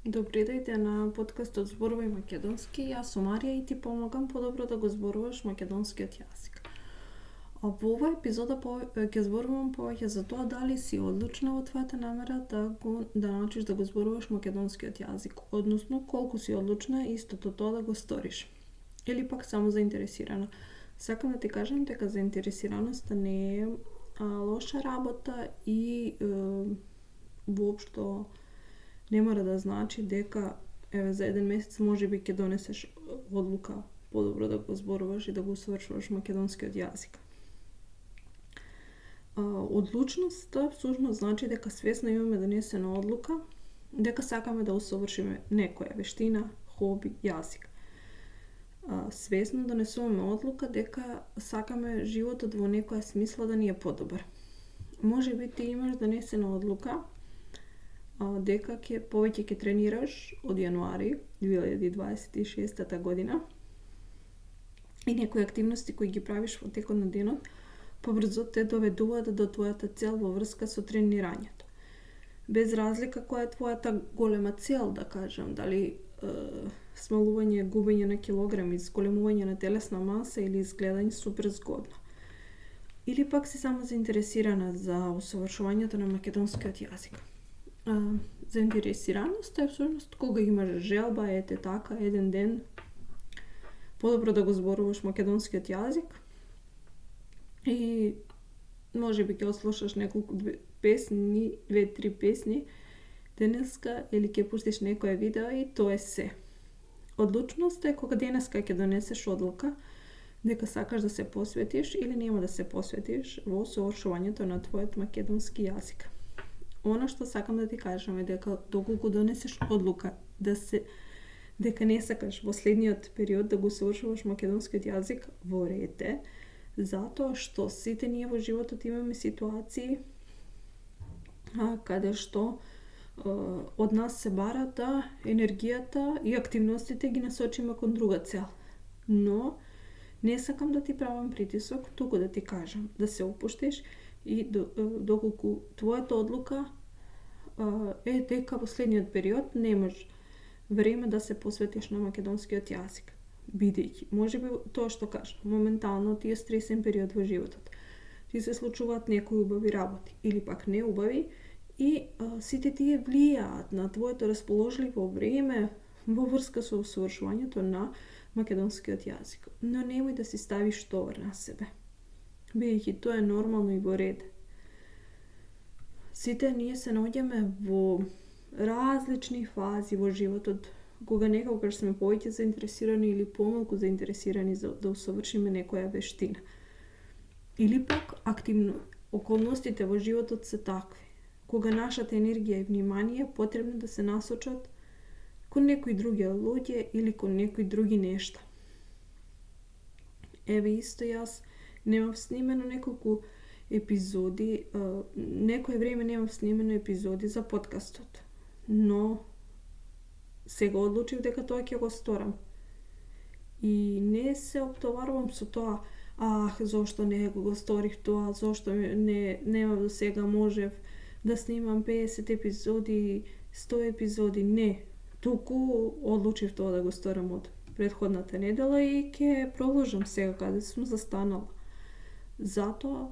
Добри дојде на подкастот Зборувај македонски. Јас сум Марија и ти помагам подобро да го зборуваш македонскиот јазик. Во оваа епизода ќе зборувам повеќе за тоа дали си одлучна во твојата намера да научиш да го зборуваш македонскиот јазик, односно колку си одлучна истото тоа да го сториш. Или пак само заинтересирана. Сакам да ти кажам дека заинтересираноста не е лоша работа и воопшто не мора да значи дека за еден месец можеби ќе донесеш одлука подобро да го зборуваш и да го усовршуваш македонскиот јазик. Одлучноста всушност значи дека свесно имаме донесена одлука дека сакаме да усовршиме некоја вештина, хоби, јазик. Свесно донесуваме одлука дека сакаме животот во некоја смисла да ни е подобар. Можеби ти имаш донесена одлука дека повеќе ќе тренираш од јануари 2026 година и некои активности кои ги правиш во текот на денот побрзо те доведуваат до твојата цел во врска со тренирањето. Без разлика која е твојата голема цел, да кажам, дали смалување, губење на килограми, зголемување на телесна маса или изгледање супер згодно. Или пак си само заинтересирана за усовршувањето на македонскиот јазик. Заинтересираноста е всушност кога имаш желба, ете така, еден ден подобро да го зборуваш македонскиот јазик и можеби ќе ослушаш неколку песни, 2-3 песни денеска или ќе пуштиш некое видео и тоа е се. Одлучноста е кога денеска ќе донесеш одлука дека сакаш да се посветиш или нема да се посветиш во усовршувањето на твојот македонски јазик. Она што сакам да ти кажам е дека доколку донесеш одлука дека не сакаш во следниот период да го усовршуваш македонскиот јазик, во ред е, затоа што сите ние во животот имаме ситуации каде што од нас се бара да енергијата и активностите ги насочиме кон друга цел. Но не сакам да ти правам притисок, туку да ти кажам да се опуштиш и доколку твојата одлука е дека во следниот период немаш време да се посветиш на македонскиот јазик. Бидејќи, можеби тоа што кажам, моментално ти е стресен период во животот. Ти се случуваат некои убави работи или пак не убави и сите тие влијаат на твоето расположливо време во врска со усовршувањето на македонскиот јазик. Но немој да си ставиш товар на себе. Бидејќи тоа е нормално и во ред. Сите ние се наоѓаме во различни фази во животот, кога некогаш сме повеќе заинтересирани или помалку заинтересирани за да усовршиме некоја вештина. Или пак активно околностите во животот се такви, кога нашата енергија и внимание потребно да се насочат кон некои други луѓе или кон некои други нешта. Еве исто јас немав снимено неколку епизоди, некое време немав снимено епизоди за подкастот, но сега одлучив дека тоа ќе го сторам. И не се оптоварувам со тоа, зошто не го сторив тоа, зошто нема до сега можев да снимам 50 епизоди, 100 епизоди, не. Туку одлучив тоа да го сторам од претходната недела и ќе продолжам сега каде сум застанала. Затоа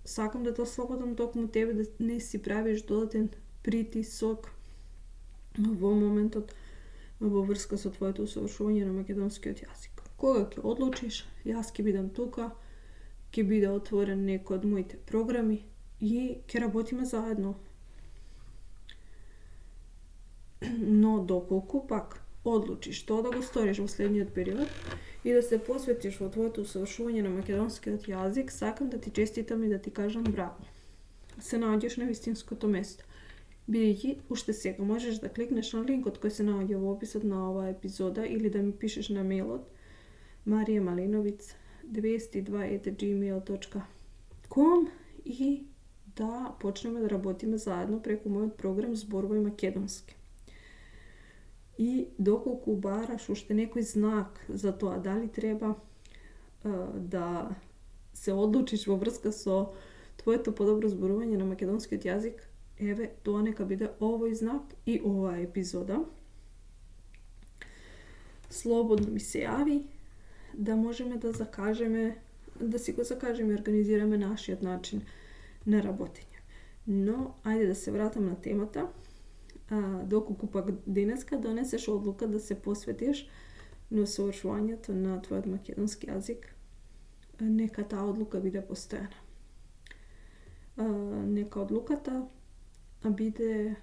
сакам да те ослободам токму тебе да не си правиш додатен притисок во моментот во врска со твоето усовршување на македонскиот јазик. Кога ќе одлучиш, јас ќе бидам тука, ќе биде отворен некој од моите програми и ќе работиме заедно. Но доколку пак одлучиш тоа да го сториш во следниот период и да се посветиш во твоето усовршување на македонскиот јазик, сакам да ти честитам и да ти кажам браво. Се наоѓаш на вистинското место. Бидејќи, уште сега можеш да кликнеш на линкот кој се наоѓа во описот на оваа епизода или да ми пишеш на мејлот mariamalinovic222@gmail.com и да почнеме да работиме заедно преку мојот програм Зборувај македонски. И доколку бараш уште некој знак за тоа дали треба да се одлучиш во врска со твоето подобро зборување на македонскиот јазик, еве, тоа нека биде овој знак и оваа епизода. слободно ми се јави, да можеме да си го закажеме и организираме нашиот начин на работење. Но, ајде да се вратам на темата. Доколку пак денеска донесеш одлука да се посветиш на усовршувањето на твојот македонски јазик, нека таа одлука биде постојана. Нека одлуката биде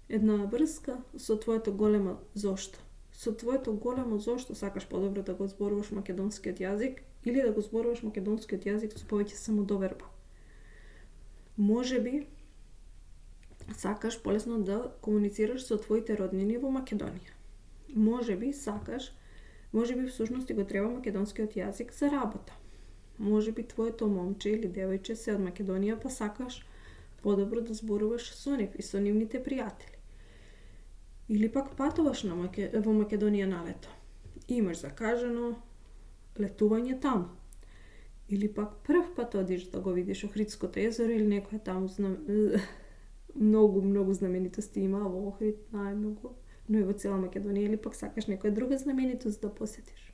една врска со твоето големо зошто. Со твоето големо зошто сакаш подобро да го зборуваш македонскиот јазик или да го зборуваш македонскиот јазик со повеќе самодоверба. Можеби сакаш полесно да комуницираш со твоите роднини во Македонија. Можеби всушност ти го треба македонскиот јазик за работа. Можеби твоето момче или девојче се од Македонија, па сакаш подобро да зборуваш со нив и со нивните пријатели. Или пак патуваш во Македонија на лето. Имаш закажано летување таму. Или пак прв пат одиш да го видиш Охридското езеро или некоја таму многу знаменитости има во Охрид, најмногу, но и во цела Македонија, или пак сакаш некоја друга знаменитост да посетиш.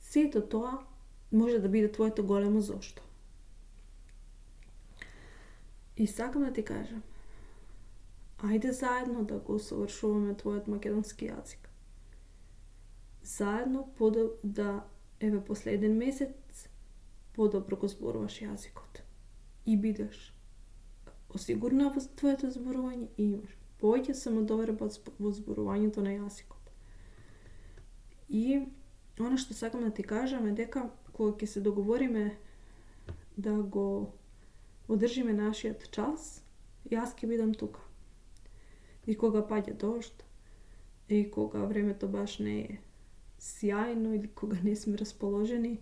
Сето тоа може да биде твоето големо зошто. И сакам да ти кажам, ајде заедно да го усовршуваме твојот македонски јазик. Заедно последен месец подобро го зборуваш јазикот. И бидеш осигурна во твоето зборување и имаш повеќе самодоверба во зборувањето на јазикот. И она што сакам да ти кажам е дека кога ќе се договориме да го одржиме нашиот час, јас ќе бидам тука. И кога паѓа дожд, и кога времето баш не е сјајно или кога не сме расположени,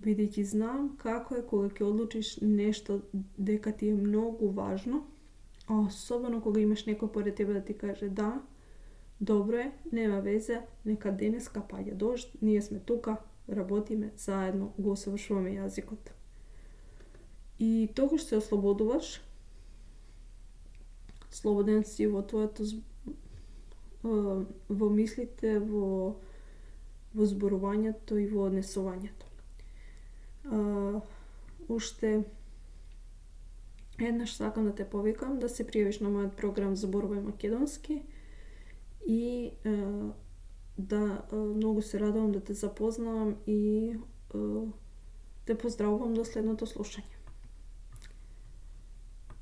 бидејќи знам како е кога ќе одлучиш нешто дека ти е многу важно, а особено кога имаш некој поред тебе да ти каже да, добро е, нема везе, нека денеска паѓа дожд, ние сме тука, работиме заедно, го усовршуваме јазикот. И тогаш се ослободуваш, слободен си во твоето во мислите, во зборувањето и во однесувањето. Уште еднаш сакам да те повикам да се пријавиш на мојот програм Зборувај македонски и многу се радувам да те запознавам и те поздравувам до следното слушање.